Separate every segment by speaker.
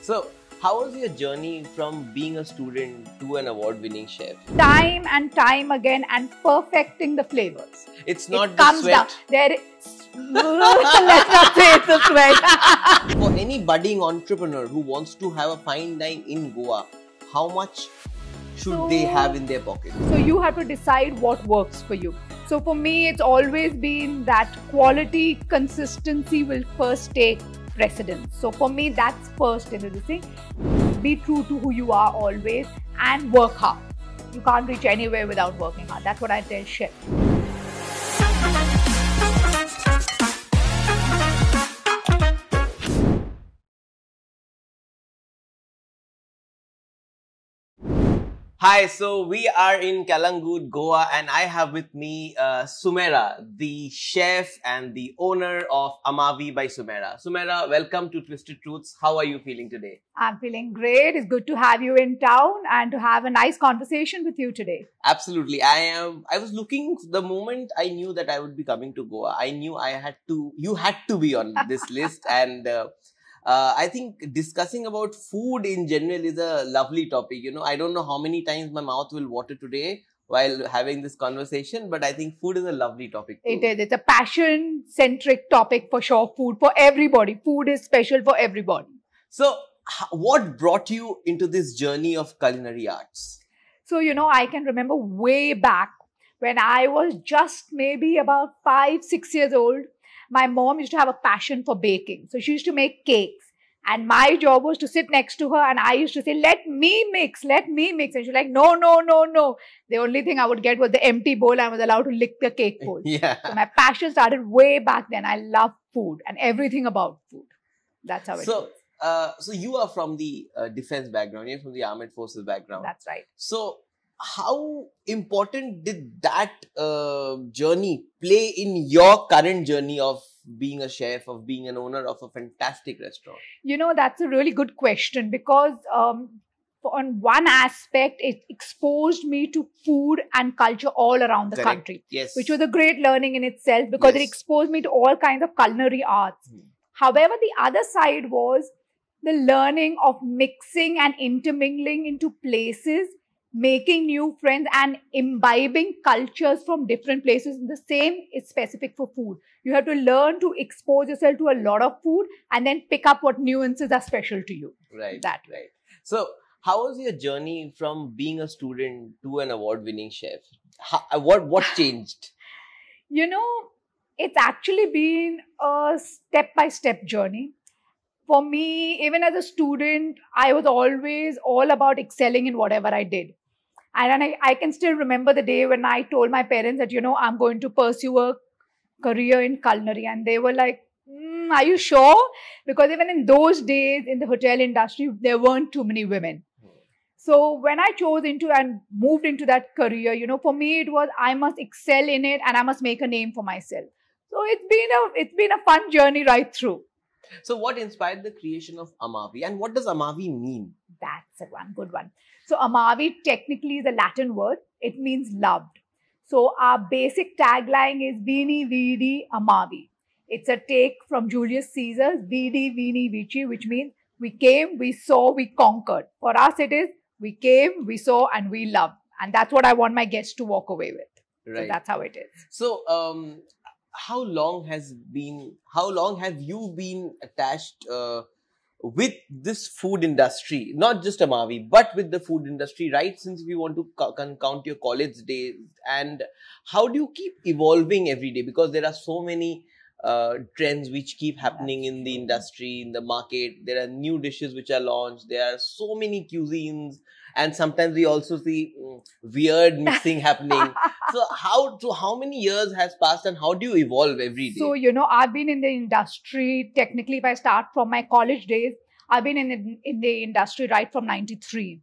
Speaker 1: So, how was your journey from being a student to an award-winning chef?
Speaker 2: Time and time again and perfecting the flavors.
Speaker 1: It's not
Speaker 2: It
Speaker 1: the
Speaker 2: comes
Speaker 1: sweat.
Speaker 2: down. There is, let's not say it's a sweat.
Speaker 1: For any budding entrepreneur who wants to have a fine dine in Goa, how much should they have in their pocket?
Speaker 2: So you have to decide what works for you. So for me, it's always been that quality, consistency will first take precedence. So for me, that's first in the thing. Be true to who you are always and work hard. You can't reach anywhere without working hard. That's what I tell chefs.
Speaker 1: Hi, so we are in Calangute, Goa, and I have with me Sumera, the chef and the owner of Amavi by Sumera. Sumera, welcome to Twisted Truths. How are you feeling today?
Speaker 2: I'm feeling great. It's good to have you in town and to have a nice conversation with you today.
Speaker 1: Absolutely. I was looking the moment I knew that I would be coming to Goa. I knew you had to be on this list, and I think discussing about food in general is a lovely topic. You know, I don't know how many times my mouth will water today while having this conversation, but I think food is a lovely topic too.
Speaker 2: It is. It's a passion-centric topic for sure. Food for everybody. Food is special for everybody.
Speaker 1: So, what brought you into this journey of culinary arts?
Speaker 2: So, I can remember way back when I was just maybe about 5-6 years old. My mom used to have a passion for baking. So she used to make cakes. And my job was to sit next to her and I used to say, let me mix. And she's like, no. The only thing I would get was the empty bowl. I was allowed to lick the cake bowl.
Speaker 1: Yeah.
Speaker 2: So my passion started way back then. I love food and everything about food. That's how it is.
Speaker 1: So you are from the defense background. You're from the armed forces background.
Speaker 2: That's right.
Speaker 1: So how important did that journey play in your current journey of being a chef, of being an owner of a fantastic restaurant?
Speaker 2: That's a really good question because on one aspect, it exposed me to food and culture all around the country.
Speaker 1: Yes.
Speaker 2: Which was a great learning in itself because it exposed me to all kinds of culinary arts. However, the other side was the learning of mixing and intermingling into places, making new friends and imbibing cultures from different places. The same is specific for food. You have to learn to expose yourself to a lot of food and then pick up what nuances are special to you.
Speaker 1: Right.
Speaker 2: That way.
Speaker 1: Right. So how was your journey from being a student to an award-winning chef? What changed?
Speaker 2: It's actually been a step-by-step journey. For me, even as a student, I was always all about excelling in whatever I did. And I can still remember the day when I told my parents that, I'm going to pursue a career in culinary. And they were like, are you sure? Because even in those days in the hotel industry, there weren't too many women. So when I chose into and moved into that career, for me, it was I must excel in it and I must make a name for myself. So it's been a fun journey right through.
Speaker 1: So what inspired the creation of Amavi and what does Amavi mean?
Speaker 2: That's a good one. So Amavi technically is a Latin word. It means loved. So our basic tagline is Vini Vidi Amavi. It's a take from Julius Caesar's Vidi Vini Vici, which means we came, we saw, we conquered. For us it is we came, we saw and we loved. And that's what I want my guests to walk away with. Right. So that's how it is.
Speaker 1: So how long have you been attached with this food industry, not just Amavi, but with the food industry, right? Since we want to count your college days, and how do you keep evolving every day? Because there are so many trends which keep happening in the industry, in the market. There are new dishes which are launched. There are so many cuisines, and sometimes we also see weird mixing happening. So how many years has passed and how do you evolve every day?
Speaker 2: So, I've been in the industry, technically if I start from my college days, I've been in the industry right from 93.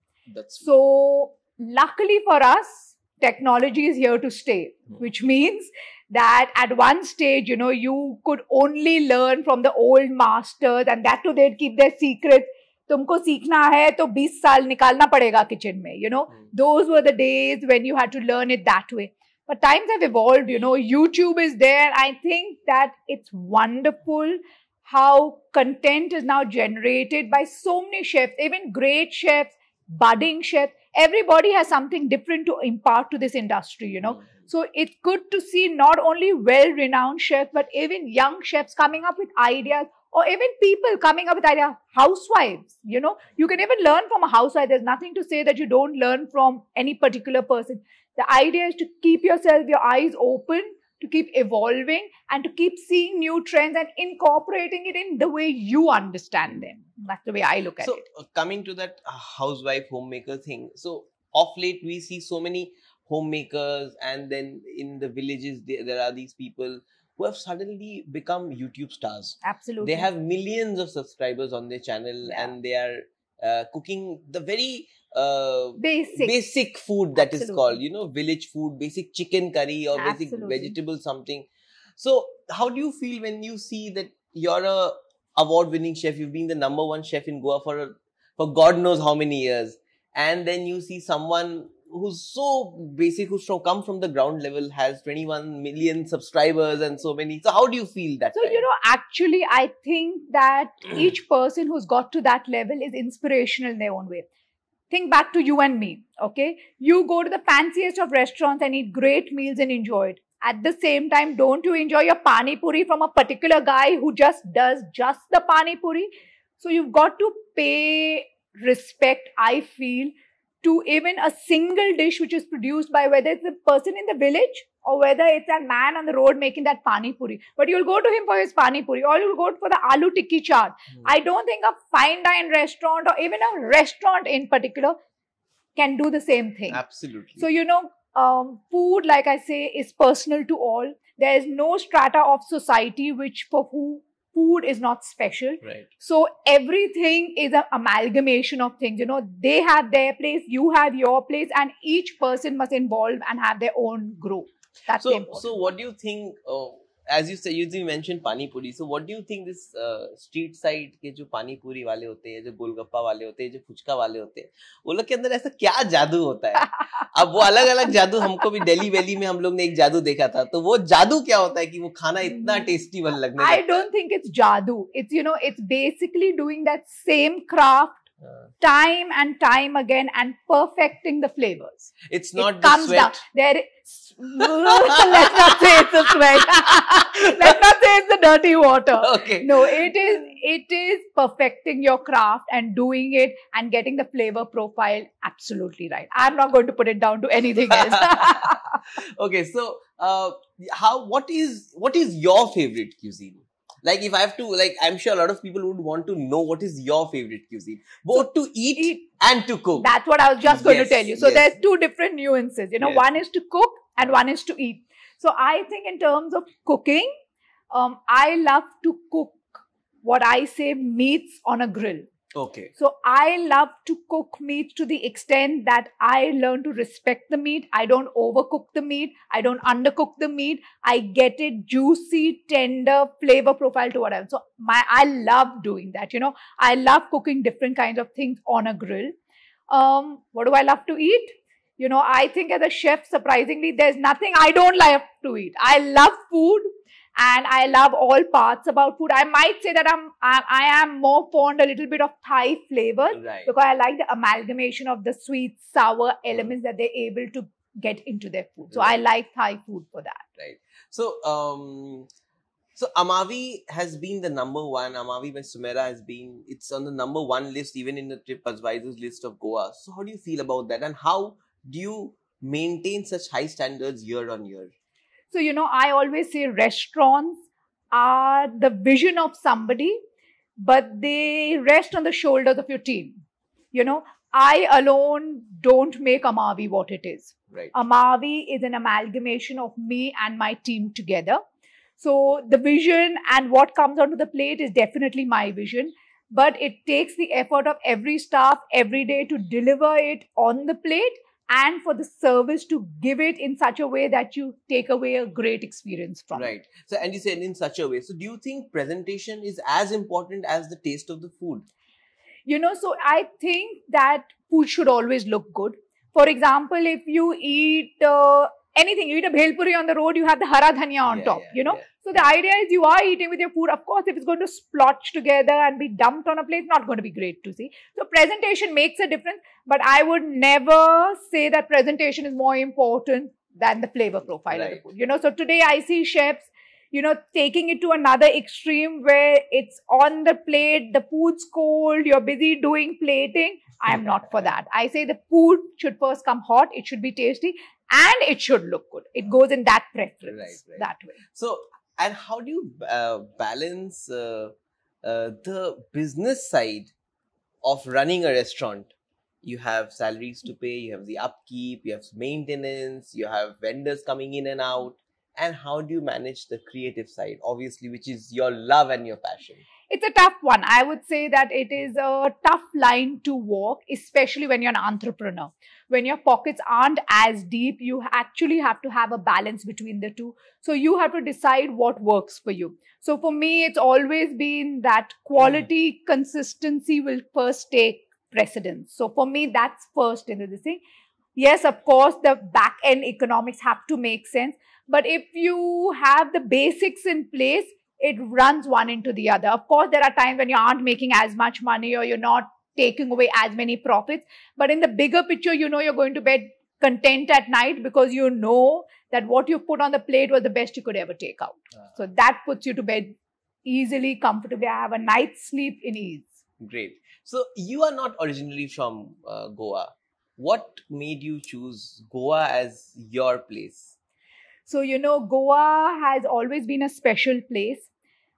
Speaker 2: So luckily for us, technology is here to stay, which means that at one stage, you could only learn from the old masters and that too they'd keep their secrets. तुमको सीखना है तो 20 साल निकालना पड़ेगा kitchen में, those were the days when you had to learn it that way. But times have evolved, YouTube is there. I think that it's wonderful how content is now generated by so many chefs, even great chefs, budding chefs. Everybody has something different to impart to this industry, you know. So it's good to see not only well-renowned chefs, but even young chefs coming up with ideas, or even people coming up with ideas. Housewives, you know, you can even learn from a housewife. There's nothing to say that you don't learn from any particular person. The idea is to keep yourself, your eyes open, to keep evolving and to keep seeing new trends and incorporating it in the way you understand them. That's the way I look at it.
Speaker 1: So coming to that housewife homemaker thing, so of late we see so many homemakers, and then in the villages there are these people who have suddenly become YouTube stars.
Speaker 2: Absolutely.
Speaker 1: They have millions of subscribers on their channel, and they are cooking the very basic food that is called, you know, village food, basic chicken curry or basic vegetable something. So how do you feel when you see that you're a award-winning chef, you've been the #1 chef in Goa for God knows how many years, and then you see someone who's so basic, who's come from the ground level, has 21 million subscribers and so many. So how do you feel that?
Speaker 2: So, you know, actually, I think that each person who's got to that level is inspirational in their own way. Think back to you and me, okay? You go to the fanciest of restaurants and eat great meals and enjoy it. At the same time, don't you enjoy your pani puri from a particular guy who just does just the pani puri? So you've got to pay respect, I feel, to even a single dish which is produced by whether it's a person in the village or whether it's a man on the road making that pani puri. But you'll go to him for his pani puri, or you'll go for the aloo tikki chaat. I don't think a fine dine restaurant or even a restaurant in particular can do the same thing.
Speaker 1: Absolutely.
Speaker 2: So, you know, food, like I say, is personal to all. There is no strata of society which for who food is not special.
Speaker 1: Right.
Speaker 2: So everything is an amalgamation of things. You know, they have their place, you have your place, and each person must involve and have their own group. That's important.
Speaker 1: So what do you think, as you say, you mentioned pani puri. So what do you think this street side के जो पानी पूरी वाले होते हैं, जो गोलगप्पा वाले होते हैं, जो फुचका वाले होते हैं, वो लोग के अंदर ऐसा क्या जादू होता है? अब वो अलग अलग जादू, हमको भी दिल्ली वैली में हम लोग ने एक जादू देखा था, तो वो जादू क्या होता है कि वो खाना इतना टेस्टी बन लगने लगता है?
Speaker 2: I don't think it's jadoo. It's, you know, it's basically doing that same craft time and time again and perfecting the flavors.
Speaker 1: It's not
Speaker 2: the sweat. Down. There is, let's not say it's the sweat. Let's not say it's the dirty water.
Speaker 1: Okay.
Speaker 2: No, it is perfecting your craft and doing it and getting the flavor profile absolutely right. I'm not going to put it down to anything else.
Speaker 1: Okay, so what is your favorite cuisine? Like, if I have to, like, I'm sure a lot of people would want to know what is your favorite cuisine, both to eat and to cook.
Speaker 2: That's what I was just going to tell you. So there's two different nuances. You know, one is to cook and one is to eat. So I think in terms of cooking, I love to cook what I say meats on a grill.
Speaker 1: Okay.
Speaker 2: So I love to cook meat to the extent that I learn to respect the meat. I don't overcook the meat. I don't undercook the meat. I get it juicy, tender, flavor profile to whatever. So I love doing that. You know, I love cooking different kinds of things on a grill. What do I love to eat? You know, I think as a chef, surprisingly, there's nothing I don't like to eat. I love food. And I love all parts about food. I might say that I am more fond a little bit of Thai flavor, because I like the amalgamation of the sweet, sour elements that they're able to get into their food. So I like Thai food for that.
Speaker 1: Right. So, so Amavi has been the #1. Amavi by Sumera has been, it's on the #1 list, even in the TripAdvisor's list of Goa. So how do you feel about that? And how do you maintain such high standards year on year?
Speaker 2: So, you know, I always say restaurants are the vision of somebody, but they rest on the shoulders of your team. You know, I alone don't make Amavi what it is.
Speaker 1: Right.
Speaker 2: Amavi is an amalgamation of me and my team together. So the vision and what comes onto the plate is definitely my vision, but it takes the effort of every staff every day to deliver it on the plate, and for the service to give it in such a way that you take away a great experience from it.
Speaker 1: Right. So, and you said in such a way. So, do you think presentation is as important as the taste of the food?
Speaker 2: You know, so I think that food should always look good. For example, if you eat anything, you eat a bhel puri on the road, you have the hara dhania on top, you know. So the idea is you are eating with your food. Of course, if it's going to splotch together and be dumped on a plate, it's not going to be great to see. So presentation makes a difference, but I would never say that presentation is more important than the flavor profile of the food. You know, so today I see chefs, you know, taking it to another extreme where it's on the plate, the food's cold, you're busy doing plating. I am not for that. I say the food should first come hot, it should be tasty, and it should look good. It goes in that preference, that way.
Speaker 1: So, and how do you balance the business side of running a restaurant? You have salaries to pay, you have the upkeep, you have maintenance, you have vendors coming in and out. And how do you manage the creative side, obviously, which is your love and your passion?
Speaker 2: It's a tough one. I would say that it is a tough line to walk, especially when you're an entrepreneur. When your pockets aren't as deep, you actually have to have a balance between the two. So you have to decide what works for you. So for me, it's always been that quality, consistency will first take precedence. So for me, that's first in this thing. Yes, of course, the back end economics have to make sense. But if you have the basics in place, it runs one into the other. Of course, there are times when you aren't making as much money or you're not taking away as many profits. But in the bigger picture, you know you're going to bed content at night because you know that what you put on the plate was the best you could ever take out. So that puts you to bed easily, comfortably. I have a night's sleep in ease.
Speaker 1: Great. So you are not originally from Goa. What made you choose Goa as your place?
Speaker 2: So, you know, Goa has always been a special place.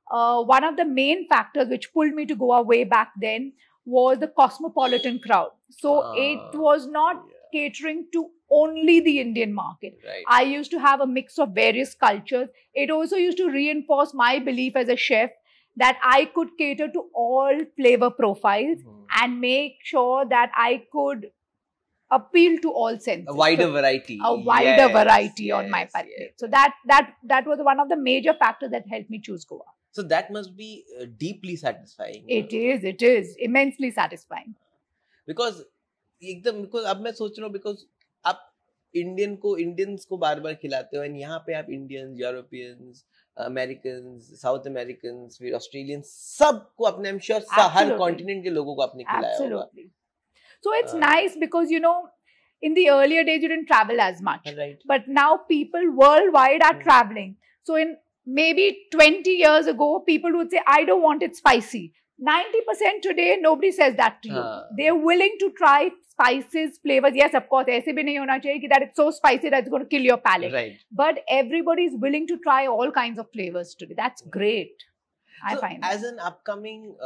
Speaker 2: One of the main factors which pulled me to Goa way back then was the cosmopolitan crowd. So it was not catering to only the Indian market. I used to have a mix of various cultures. It also used to reinforce my belief as a chef that I could cater to all flavor profiles and make sure that I could appeal to all senses.
Speaker 1: A wider variety.
Speaker 2: A wider variety on my plate. So that was one of the major factors that helped me choose Goa.
Speaker 1: So that must be deeply satisfying.
Speaker 2: It is immensely satisfying.
Speaker 1: Because अब मैं सोच रहा हूँ because आप Indians को बार-बार खिलाते हो and यहाँ पे आप Indians, Europeans, Americans, South Americans, फिर Australians, सबको अपने I'm sure हर continent के लोगों को आपने खिलाया होगा.
Speaker 2: Absolutely. So it's nice because, you know, in the earlier days, you didn't travel as much. But now people worldwide are traveling. So in maybe 20 years ago, people would say, I don't want it spicy. 90% today, nobody says that to you. They're willing to try spices, flavors. Yes, of course, ऐसे भी नहीं होना चाहिए that it's so spicy that it's going to kill your palate. But everybody is willing to try all kinds of flavors today. That's great. I find
Speaker 1: as an upcoming,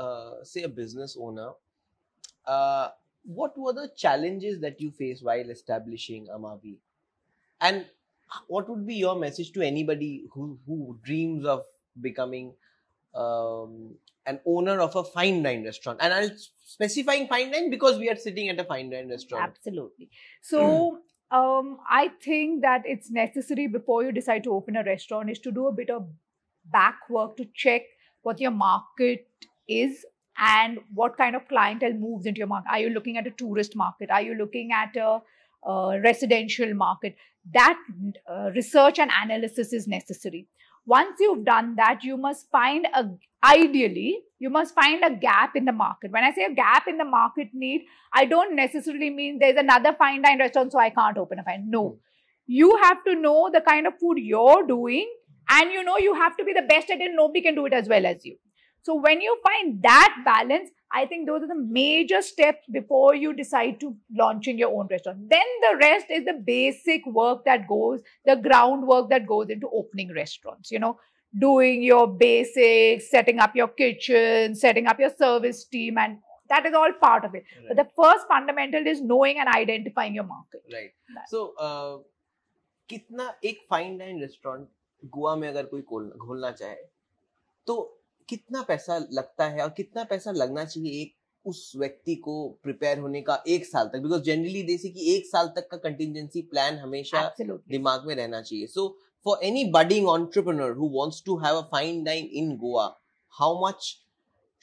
Speaker 1: say, a business owner, what were the challenges that you faced while establishing Amavi? And what would be your message to anybody who dreams of becoming an owner of a fine dine restaurant? And I'll specifying fine dine because we are sitting at a fine dine restaurant.
Speaker 2: Absolutely. So I think that it's necessary before you decide to open a restaurant is to do a bit of back work to check what your market is and what kind of clientele moves into your market. Are you looking at a tourist market? Are you looking at a residential market? That research and analysis is necessary. Once you've done that, you must find ideally, you must find a gap in the market. When I say a gap in the market need, I don't necessarily mean there's another fine dine restaurant, so I can't open a fine. No. You have to know the kind of food you're doing, and you know you have to be the best at it. Nobody can do it as well as you. So when you find that balance, I think those are the major steps before you decide to launching your own restaurant. Then the rest is the basic work that goes, the groundwork that goes into opening restaurants, you know, doing your basics, setting up your kitchen, setting up your service team, and that is all part of it. But the first fundamental is knowing and identifying your market.
Speaker 1: So, कितना एक fine dine restaurant Goa में अगर कोई खोलना चाहे, तो कितना पैसा लगता है और कितना पैसा लगना चाहिए एक उस व्यक्ति को प्रिपेयर होने का एक साल तक? बिकॉज जनरली जैसे कि एक साल तक का कंटिजेंसी प्लान हमेशा दिमाग में रहना चाहिए. So for any budding entrepreneur who wants to have a fine dine in Goa, how much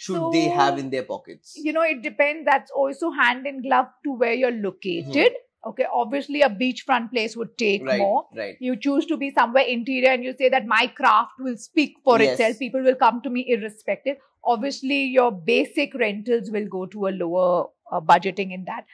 Speaker 1: should they have in their pockets?
Speaker 2: You know, it depends. That's also hand in glove to where you're located. Okay, obviously a beachfront place would take
Speaker 1: Right,
Speaker 2: more.
Speaker 1: right.
Speaker 2: You choose to be somewhere interior and you say that my craft will speak for
Speaker 1: Yes.
Speaker 2: itself. People will come to me irrespective. Obviously, your basic rentals will go to a lower budgeting in that.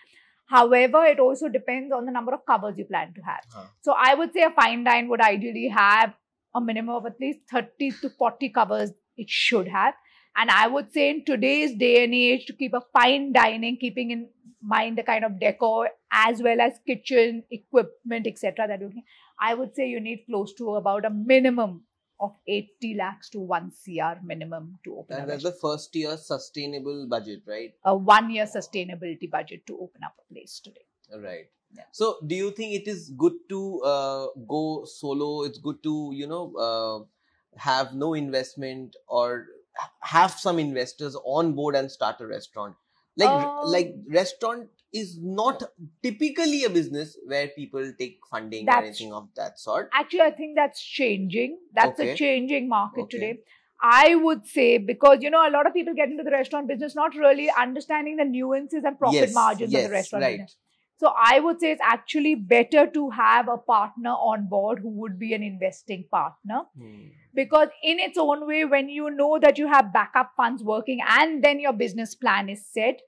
Speaker 2: However, it also depends on the number of covers you plan to have.
Speaker 1: Huh.
Speaker 2: So I would say a fine dine would ideally have a minimum of at least 30 to 40 covers it should have. And I would say in today's day and age, to keep a fine dining, keeping in mind the kind of decor as well as kitchen equipment, etc. that you can, I would say you need close to about a minimum of 80 lakhs to 1 CR minimum to open
Speaker 1: And
Speaker 2: a
Speaker 1: that's
Speaker 2: restaurant.
Speaker 1: the first year sustainable budget, right?
Speaker 2: A 1 year sustainability budget to open up a place today.
Speaker 1: Right.
Speaker 2: Yeah.
Speaker 1: So, do you think it is good to go solo? It's good to, have no investment or have some investors on board and start a restaurant? Like restaurant is not typically a business where people take funding or anything of that sort.
Speaker 2: Actually, I think that's changing. That's
Speaker 1: Okay.
Speaker 2: a changing market
Speaker 1: Okay.
Speaker 2: today. I would say because, a lot of people get into the restaurant business not really understanding the nuances and profit margins of the restaurant
Speaker 1: right.
Speaker 2: business. So I would say it's actually better to have a partner on board who would be an investing partner. Because in its own way, when you know that you have backup funds working and then your business plan is set,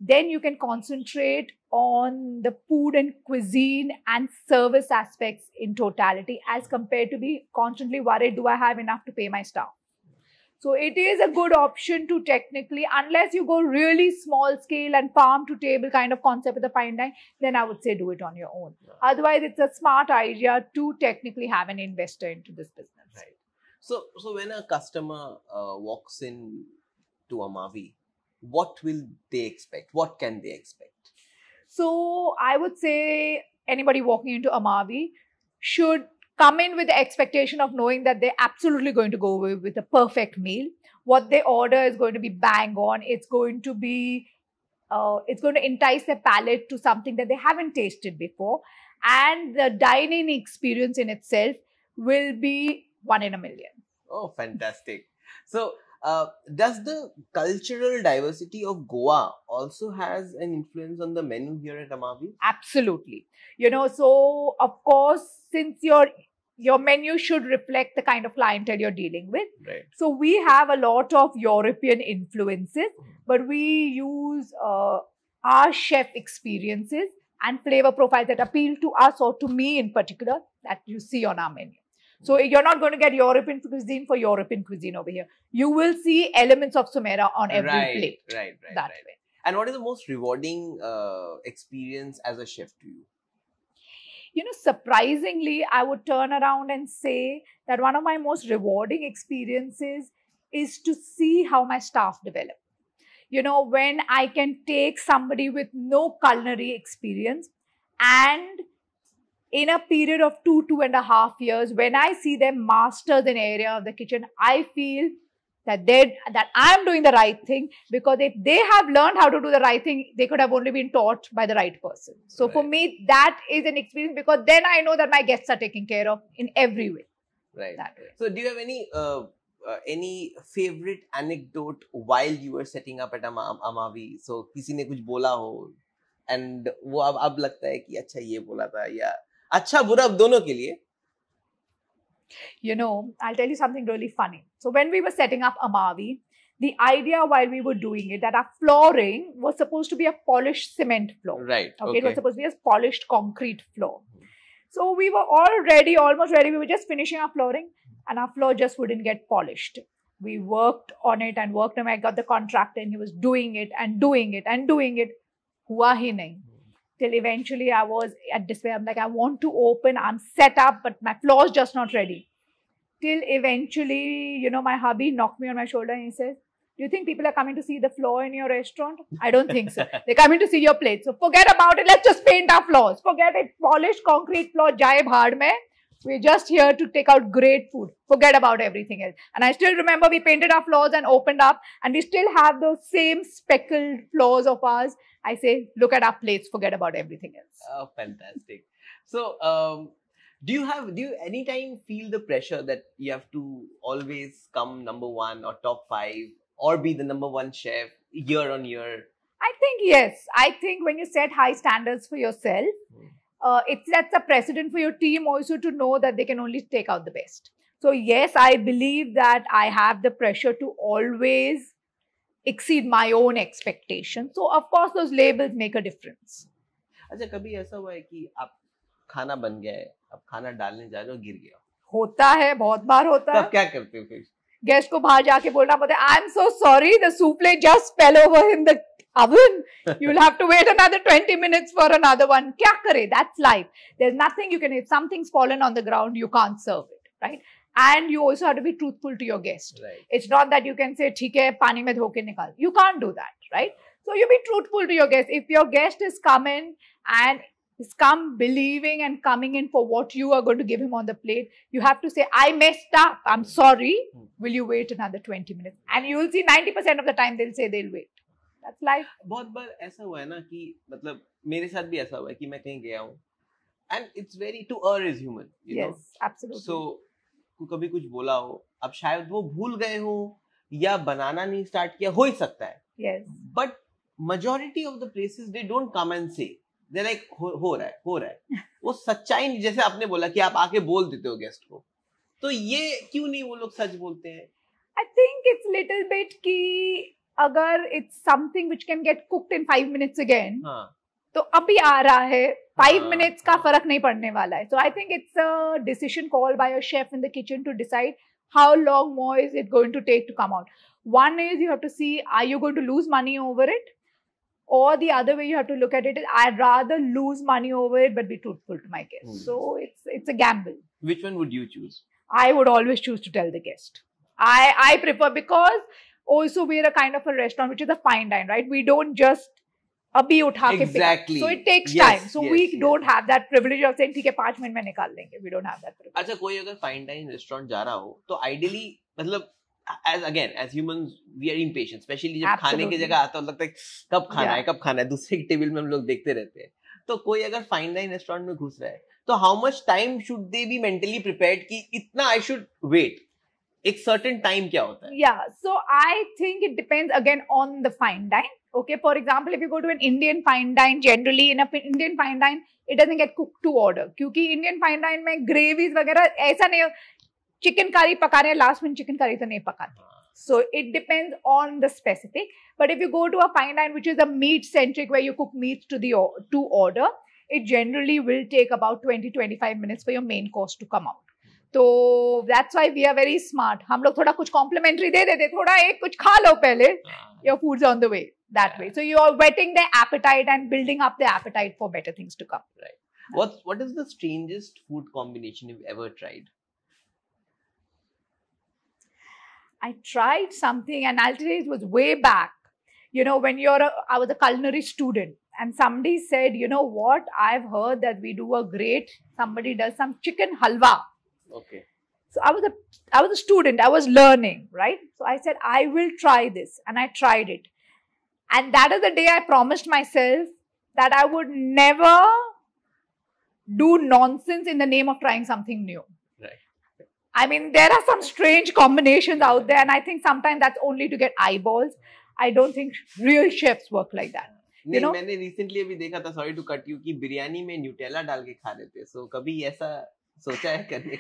Speaker 2: then you can concentrate on the food and cuisine and service aspects in totality as compared to be constantly worried, do I have enough to pay my staff? So it is a good option to technically, unless you go really small scale and farm to table kind of concept with the fine dine, then I would say do it on your own.
Speaker 1: Yeah.
Speaker 2: Otherwise, it's a smart idea to technically have an investor into this business.
Speaker 1: Right. So when a customer walks in to Amavi, what will they expect? What can they expect?
Speaker 2: So I would say anybody walking into Amavi should come in with the expectation of knowing that they're absolutely going to go away with a perfect meal. What they order is going to be bang on. It's going to entice their palate to something that they haven't tasted before. And the dining experience in itself will be 1 in a million.
Speaker 1: Oh, fantastic. So, does the cultural diversity of Goa also has an influence on the menu here at Amavi?
Speaker 2: Absolutely. So of course, since your menu should reflect the kind of clientele you're dealing with.
Speaker 1: Right.
Speaker 2: So we have a lot of European influences, but we use our chef experiences and flavor profiles that appeal to us or to me in particular that you see on our menu. So you're not going to get European cuisine for European cuisine over here. You will see elements of Sumera on every plate.
Speaker 1: Right.
Speaker 2: That way.
Speaker 1: And what is the most rewarding experience as a chef to you?
Speaker 2: Surprisingly, I would turn around and say that one of my most rewarding experiences is to see how my staff develop. When I can take somebody with no culinary experience and in a period of 2.5 years, when I see them master the area of the kitchen, I feel that I'm doing the right thing, because if they have learned how to do the right thing, they could have only been taught by the right person. So
Speaker 1: Right.
Speaker 2: for me, that is an experience, because then I know that my guests are taken care of in every way.
Speaker 1: Right.
Speaker 2: That way.
Speaker 1: So, do you have any favorite anecdote while you were setting up at Amavi? So, किसी ने कुछ बोला हो and वो अब लगता है कि अच्छा ये बोला था या अच्छा बुरा अब दोनों के लिए.
Speaker 2: I'll tell you something really funny. So when we were setting up Amavi, the idea while we were doing it that our flooring was supposed to be a polished cement floor.
Speaker 1: Right.
Speaker 2: Okay. It was supposed to be a polished concrete floor. So we were all ready, almost ready. We were just finishing our flooring and our floor just wouldn't get polished. We worked on it and worked, and I got the contractor and he was doing it and doing it and doing it. Hua hi nahi. Till eventually I was at despair. I'm like, I want to open, I'm set up, but my floor is just not ready. Till eventually, my hubby knocked me on my shoulder and he says, do you think people are coming to see the floor in your restaurant? I don't think so. They're coming to see your plate. So forget about it. Let's just paint our floors. Forget it. Polished concrete floor, jaye bhaad mein. We're just here to take out great food. Forget about everything else. And I still remember we painted our floors and opened up, and we still have those same speckled floors of ours. I say, look at our plates, forget about everything else.
Speaker 1: Oh, fantastic. So, do you anytime feel the pressure that you have to always come number 1 or top 5 or be the number 1 chef year on year?
Speaker 2: I think yes. I think when you set high standards for yourself, it sets a precedent for your team also to know that they can only take out the best. So yes, I believe that I have the pressure to always exceed my own expectations. So of course those labels make a difference.
Speaker 1: अच्छा, कभी ऐसा हुआ है कि आप खाना बन गया है, अब खाना डालने जा रहे हो, गिर गया?
Speaker 2: होता है, बहुत बार होता है.
Speaker 1: तब क्या करते हो फिर?
Speaker 2: गेस्ट को बाहर जाके बोलना पड़ता है, I am so sorry, the soufflé just fell over in the oven. You'll have to wait another 20 minutes for another one. Kya kare? That's life. There's nothing you can, if something's fallen on the ground, you can't serve it, right? And you also have to be truthful to your guest.
Speaker 1: Right.
Speaker 2: It's not that you can say, theek hai, pani mein dho ke nikal. You can't do that, right? So you be truthful to your guest. If your guest is coming and is come believing and coming in for what you are going to give him on the plate, you have to say, I messed up. I'm sorry. Will you wait another 20 minutes? And you will see 90% of the time they'll say they'll wait. That's life.
Speaker 1: बहुत बार ऐसा हुआ है ना कि मतलब मेरे साथ भी ऐसा हुआ है कि मैं कहीं गया हूँ and it's very to err is human, you know.
Speaker 2: Yes, absolutely.
Speaker 1: So कभी कुछ बोला हो, अब शायद वो भूल गए हो या बनाना नहीं स्टार्ट किया, हो ही सकता है.
Speaker 2: Yes.
Speaker 1: But majority of the places they don't come and say. They're like हो रहा है. वो सच्चाई नहीं, जैसे आपने बोला कि आप आके बोल देते हो गेस्ट को, तो ये क्यों नहीं वो लोग सच बोलते हैं?
Speaker 2: I think it's little bit कि अगर it's something which can get cooked in 5 minutes again, तो अभी आ रहा है, 5 minutes का फर्क नहीं पड़ने वाला है. So I think it's a decision called by a chef in the kitchen to decide how long more is it going to take to come out. One is you have to see, are you going to lose money over it? Or the other way you have to look at it is, I'd rather lose money over it but be truthful to my guests. So it's a gamble.
Speaker 1: Which one would you choose?
Speaker 2: I would always choose to tell the guest. I prefer, because also we're a kind of a restaurant which is a fine dine, right? We don't just abhi utha ke
Speaker 1: exactly.
Speaker 2: So it takes time. So we don't have that privilege of saying, ठीक है 5 minute में निकाल लेंगे. We don't have that privilege.
Speaker 1: अच्छा, कोई अगर fine dine restaurant जा रहा हो तो आइडियली मतलब as humans we are impatient, especially जब खाने की जगह आता है लगता है कब खाना है, दूसरे के टेबल में हम लोग देखते रहते हैं. तो कोई अगर फाइन डाइन रेस्टोरेंट में घुस रहा है तो how much time should they be mentally prepared कि इतना I should wait? एक certain time क्या होता है?
Speaker 2: Yeah, so I think it depends again on the fine dine. Okay, for example, if you go to an Indian fine dine, generally in an Indian fine dine, it doesn't get cooked to order. क्योंकि Indian fine dine में gravies वगैरह ऐसा नहीं, chicken curry पका रहे हैं, last minute chicken curry तो नहीं पकाते. So it depends on the specific. But if you go to a fine dine which is a meat centric where you cook meats to order, it generally will take about 20-25 minutes for your main course to come out. तो that's why we are very smart. हम लोग थोड़ा कुछ complimentary दे देते, थोड़ा एक कुछ खा लो पहले. Your food's on the way that way. So you are whetting their appetite and building up their appetite for better things to come.
Speaker 1: Right. What is the strangest food combination you've ever tried?
Speaker 2: I tried something, and I'll tell you, it was way back. You know, when I was a culinary student, and somebody said, you know what? I've heard that we do somebody does some chicken halwa.
Speaker 1: Okay.
Speaker 2: So I was a student, I was learning, right? So I said, I will try this, and I tried it. And that is the day I promised myself that I would never do nonsense in the name of trying something new.
Speaker 1: Right.
Speaker 2: I mean, there are some strange combinations out there, and I think sometimes that's only to get eyeballs. I don't think real chefs work like that.
Speaker 1: नहीं, मैंने recently अभी देखा था, sorry to cut you, कि बिरयानी में Nutella डाल के खा रहे थे. So कभी ऐसा सोचा है करने?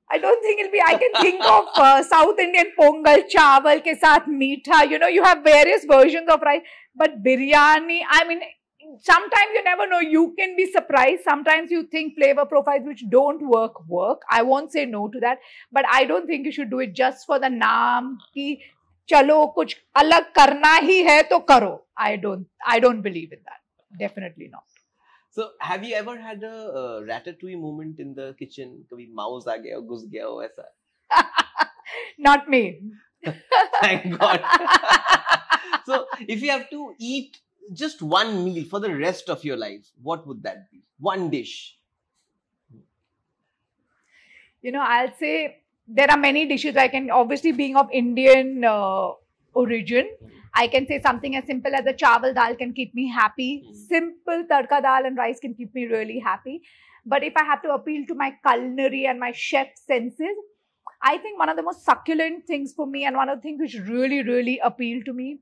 Speaker 2: I don't think it'll be. I can think of South Indian pongal, chawal ke saath meetha. You know, you have various versions of rice. But biryani, I mean, sometimes you never know. You can be surprised. Sometimes you think flavor profiles which don't work. I won't say no to that. But I don't think you should do it just for the naam ki chalo kuch alag karna hi hai to karo. I don't believe in that. Definitely not.
Speaker 1: So, have you ever had a ratatouille moment in the kitchen? कभी mouse आ गया हो, घुस गया हो ऐसा?
Speaker 2: Not me.
Speaker 1: Thank God. So, if you have to eat just one meal for the rest of your life, what would that be? One dish.
Speaker 2: You know, I'll say there are many dishes. I can, obviously being of Indian origin, I can say something as simple as a chawal dal can keep me happy. Simple tadka dal and rice can keep me really happy. But if I have to appeal to my culinary and my chef senses, I think one of the most succulent things for me and one of the things which really, really appeal to me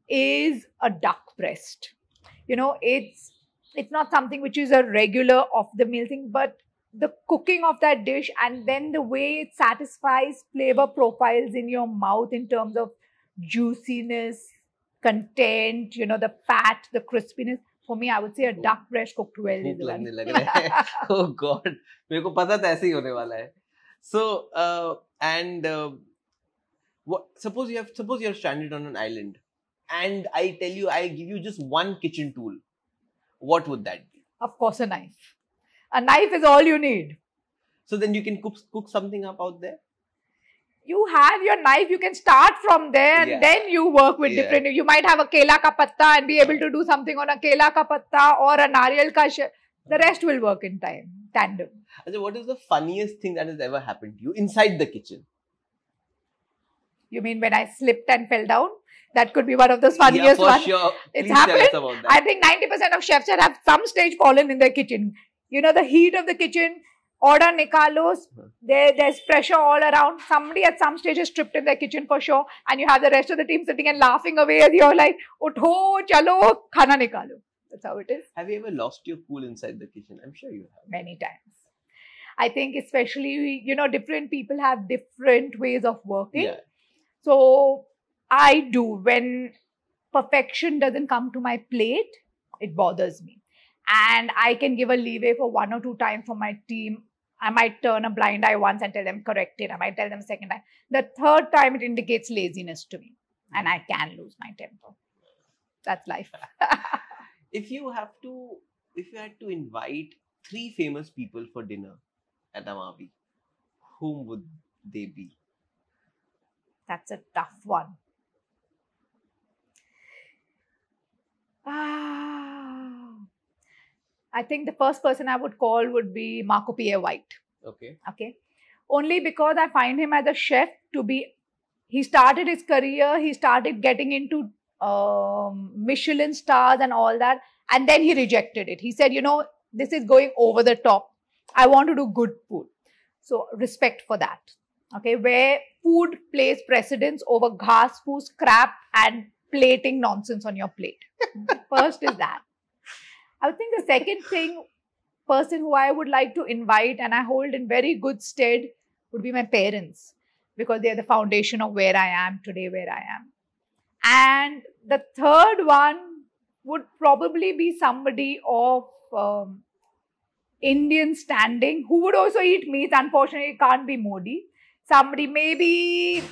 Speaker 2: is a duck breast. You know, it's it's not something which is a regular of the meal thing, but the cooking of that dish and then the way it satisfies flavor profiles in your mouth in terms of juiciness, content, the fat, the crispiness. For me, I would say a duck breast cooked well is
Speaker 1: भूख
Speaker 2: the
Speaker 1: लगने
Speaker 2: one.
Speaker 1: लग रहा है. Oh God, मेरे को पता था ऐसे ही होने वाला है. So and suppose you're stranded on an island, and I tell you, I give you just one kitchen tool. What would that be?
Speaker 2: Of course, a knife. A knife is all you need.
Speaker 1: So then you can cook something up out there.
Speaker 2: You have your knife, you can start from there and then you work with different. You might have a kela ka patta and be able to do something on a kela ka patta or a nariyal ka the rest will work in tandem.
Speaker 1: So what is the funniest thing that has ever happened to you inside the kitchen?
Speaker 2: You mean when I slipped and fell down? That could be one of the funniest ones.
Speaker 1: Sure.
Speaker 2: It's happened. I think 90% of chefs have some stage fallen in their kitchen. The heat of the kitchen, order nikalos, there's pressure all around. Somebody at some stage is tripped in their kitchen for sure. And you have the rest of the team sitting and laughing away as you're like, Utho, chalo, khana nikalo. That's how it is.
Speaker 1: Have you ever lost your cool inside the kitchen? I'm sure you have.
Speaker 2: Many times. I think especially, different people have different ways of working.
Speaker 1: Yeah.
Speaker 2: So I do. When perfection doesn't come to my plate, it bothers me. And I can give a leeway for 1 or 2 times for my team. I might turn a blind eye once and tell them correct it. I might tell them second time. The third time it indicates laziness to me. And I can lose my temper. That's life.
Speaker 1: If you had to invite 3 famous people for dinner at Amavi, whom would they be?
Speaker 2: That's a tough one. I think the first person I would call would be Marco Pierre White.
Speaker 1: Okay.
Speaker 2: Only because I find him as a chef he started his career, he started getting into Michelin stars and all that. And then he rejected it. He said, this is going over the top. I want to do good food. So respect for that. Okay. Where food plays precedence over ghas, food, scrap and plating nonsense on your plate. First is that. I would think the second person who I would like to invite and I hold in very good stead would be my parents, because they are the foundation of where I am today, where I am. And the third one would probably be somebody of Indian standing who would also eat meat. Unfortunately, it can't be Modi. Somebody, maybe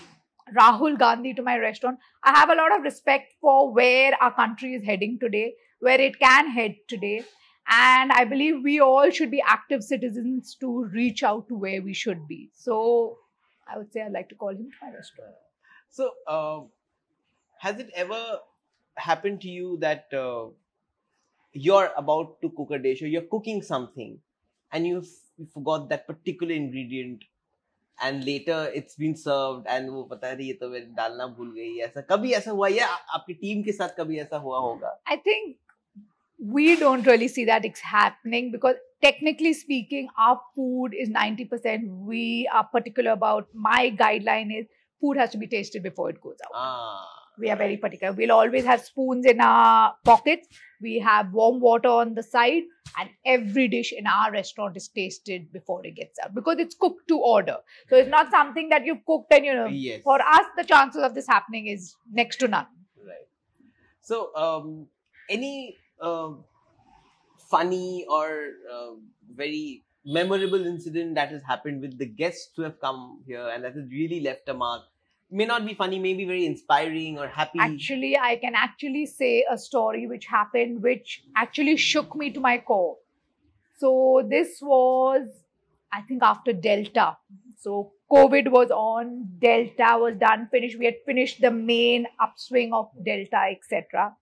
Speaker 2: Rahul Gandhi to my restaurant. I have a lot of respect for where our country is heading today, where it can head today. And I believe we all should be active citizens to reach out to where we should be. So I would say I'd like to call him to my restaurant.
Speaker 1: So has it ever happened to you that you're about to cook a dish or you're cooking something and you forgot that particular ingredient and later it's been served and वो पता है ये तो मैं डालना भूल गई, ऐसा कभी ऐसा हुआ या आपकी टीम के साथ कभी ऐसा हुआ होगा?
Speaker 2: I think we don't really see that it's happening because technically speaking, our food is 90%. We are particular about, my guideline is food has to be tasted before it goes out. We are very particular. We'll always have spoons in our pockets. We have warm water on the side and every dish in our restaurant is tasted before it gets out because it's cooked to order. So it's not something that you've cooked and,
Speaker 1: Yes.
Speaker 2: For us, the chances of this happening is next to none.
Speaker 1: Right. So any funny or very memorable incident that has happened with the guests who have come here and that has really left a mark? May not be funny, maybe very inspiring or happy.
Speaker 2: Actually, I can actually say a story which happened, which actually shook me to my core. So this was, I think, after Delta. So COVID was on, Delta was done, finished. We had finished the main upswing of Delta, etc.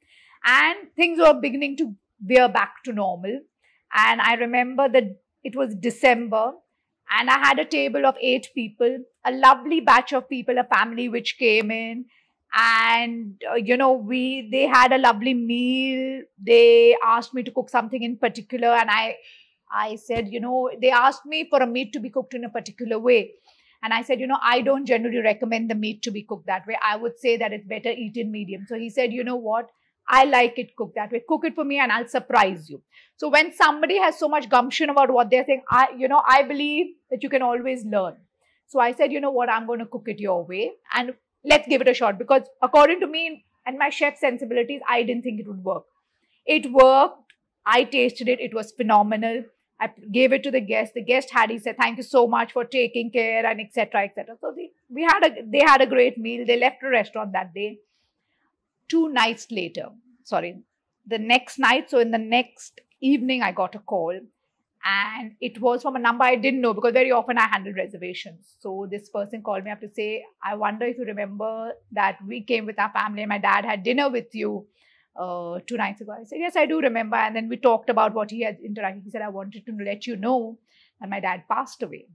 Speaker 2: And things were beginning to veer back to normal. And I remember that it was December. And I had a table of 8 people, a lovely batch of people, a family which came in. And, they had a lovely meal. They asked me to cook something in particular. And I said, they asked me for a meat to be cooked in a particular way. And I said, I don't generally recommend the meat to be cooked that way. I would say that it's better eaten medium. So he said, you know what? I like it cooked that way. Cook it for me and I'll surprise you. So when somebody has so much gumption about what they're saying, I believe that you can always learn. So I said, you know what, I'm going to cook it your way and let's give it a shot. Because according to me and my chef sensibilities, I didn't think it would work. It worked. I tasted it. It was phenomenal. I gave it to the guest. The guest he said, thank you so much for taking care and etc. etc. So they had a great meal. They left the restaurant that day. 2 nights later, the next night, so in the next evening, I got a call and it was from a number I didn't know because very often I handle reservations. So this person called me up to say, I wonder if you remember that we came with our family and my dad had dinner with you 2 nights ago. I said, yes, I do remember. And then we talked about what he had interacted. He said, I wanted to let you know that my dad passed away.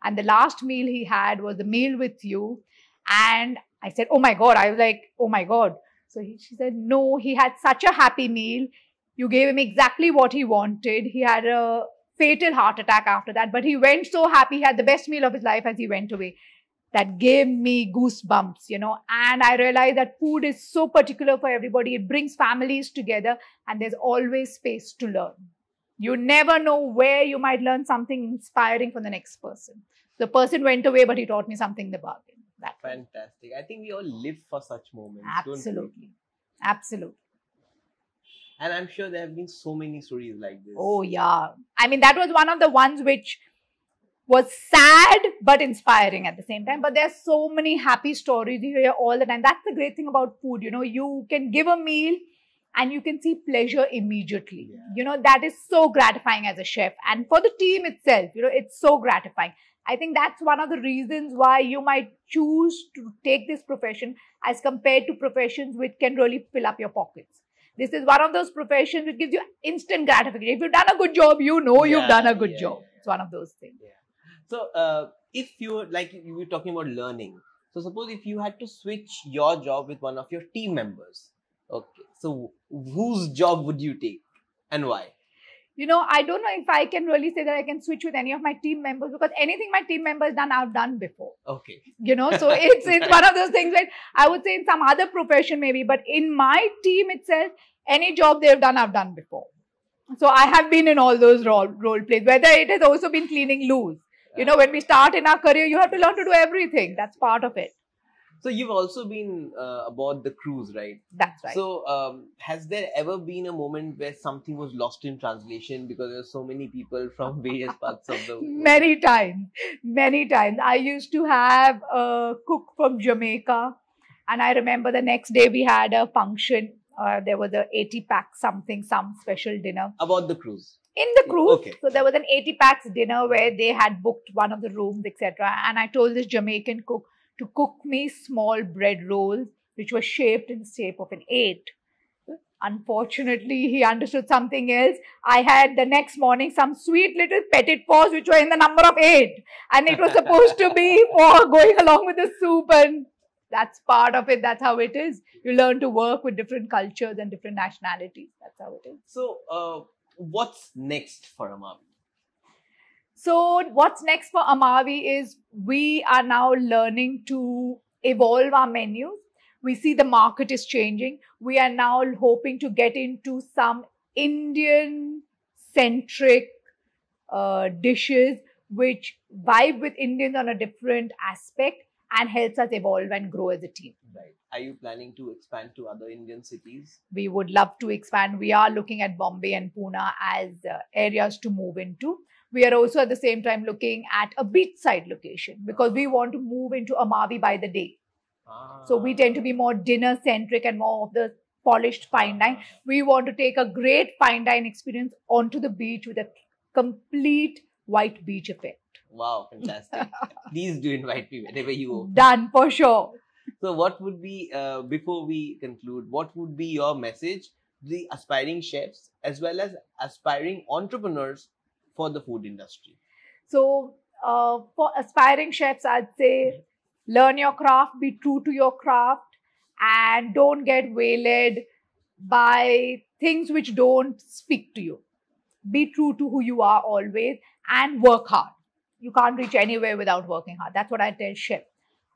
Speaker 2: And the last meal he had was the meal with you. And I said, oh my God. I was like, oh my God. So she said, no, he had such a happy meal. You gave him exactly what he wanted. He had a fatal heart attack after that, but he went so happy. He had the best meal of his life as he went away. That gave me goosebumps, and I realized that food is so particular for everybody. It brings families together and there's always space to learn. You never know where you might learn something inspiring from the next person. The person went away, but he taught me something in the bargain. That
Speaker 1: Fantastic. I think we all live for such moments.
Speaker 2: Absolutely. Absolutely.
Speaker 1: And I'm sure there have been so many stories like this.
Speaker 2: Oh, yeah. I mean, that was one of the ones which was sad but inspiring at the same time. But there are so many happy stories you hear all the time. That's the great thing about food. You can give a meal and you can see pleasure immediately.
Speaker 1: Yeah.
Speaker 2: That is so gratifying as a chef. And for the team itself, it's so gratifying. I think that's one of the reasons why you might choose to take this profession as compared to professions which can really fill up your pockets. This is one of those professions which gives you instant gratification. If you've done a good job, you've done a good job. It's one of those things.
Speaker 1: Yeah. So, if you were talking about learning, so suppose if you had to switch your job with one of your team members, okay, so whose job would you take and why?
Speaker 2: I don't know if I can really say that I can switch with any of my team members because anything my team members done, I've done before.
Speaker 1: Okay.
Speaker 2: So it's one of those things that I would say in some other profession maybe, but in my team itself, any job they've done, I've done before. So I have been in all those role plays, whether it has also been cleaning loos. When we start in our career, you have to learn to do everything. That's part of it.
Speaker 1: So you've also been aboard the cruise, right?
Speaker 2: That's right.
Speaker 1: So has there ever been a moment where something was lost in translation because there are so many people from various parts of the world?
Speaker 2: Many times. I used to have a cook from Jamaica, and I remember the next day we had a function. There was a 80-pack some special dinner.
Speaker 1: About the cruise?
Speaker 2: In the cruise.
Speaker 1: Okay.
Speaker 2: So there was an 80-packs dinner where they had booked one of the rooms, etc. And I told this Jamaican cook to cook me small bread rolls, which were shaped in the shape of an 8. Unfortunately, he understood something else. I had the next morning some sweet little petit pois, which were in the number of 8. And it was supposed to be for going along with the soup. And that's part of it. That's how it is. You learn to work with different cultures and different nationalities. That's how it is.
Speaker 1: So, what's next for Amavi?
Speaker 2: So what's next for Amavi is we are now learning to evolve our menus. We see the market is changing. We are now hoping to get into some Indian-centric dishes which vibe with Indians on a different aspect and helps us evolve and grow as a team.
Speaker 1: Right. Are you planning to expand to other Indian cities?
Speaker 2: We would love to expand. We are looking at Bombay and Pune as areas to move into. We are also at the same time looking at a beachside location because we want to move into Amavi by the day. So we tend to be more dinner centric and more of the polished fine dine. We want to take a great fine dine experience onto the beach with a complete white beach effect.
Speaker 1: Wow, fantastic. Please do invite me whenever you open.
Speaker 2: Done, for sure.
Speaker 1: So what would be, before we conclude, what would be your message to the aspiring chefs as well as aspiring entrepreneurs for the food industry?
Speaker 2: So for aspiring chefs, I'd say learn your craft, be true to your craft, and don't get waylaid by things which don't speak to you. Be true to who you are always and work hard. You can't reach anywhere without working hard. That's what I tell chefs.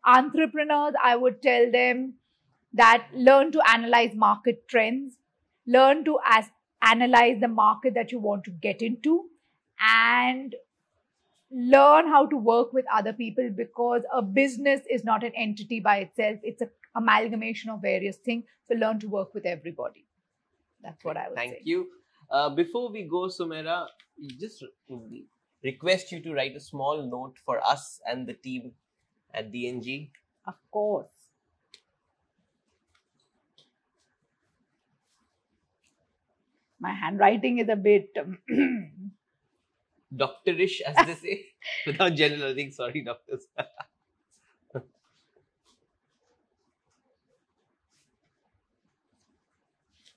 Speaker 2: Entrepreneurs, I would tell them, that learn to analyze market trends, learn to analyze the market that you want to get into, and learn how to work with other people, because a business is not an entity by itself. It's an amalgamation of various things. So learn to work with everybody. That's what I would say.
Speaker 1: Thank you. Before we go, Sumera, just request you to write a small note for us and the team at DNG.
Speaker 2: Of course. My handwriting is a bit
Speaker 1: Doctorish, as they say, without generalizing. Sorry, doctors.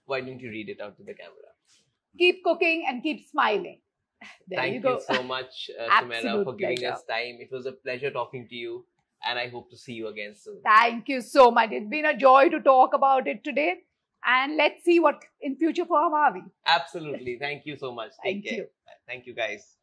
Speaker 1: Why don't you read it out to the camera?
Speaker 2: Keep cooking and keep smiling. There
Speaker 1: Thank
Speaker 2: you go.
Speaker 1: so much, Sumera,
Speaker 2: Absolute
Speaker 1: for giving
Speaker 2: pleasure.
Speaker 1: us time. It was a pleasure talking to you, and I hope to see you again soon.
Speaker 2: Thank you so much. It's been a joy to talk about it today. And let's see what in future for Amavi.
Speaker 1: Absolutely. Thank you so much. Take
Speaker 2: Thank
Speaker 1: care.
Speaker 2: you.
Speaker 1: Thank you, guys.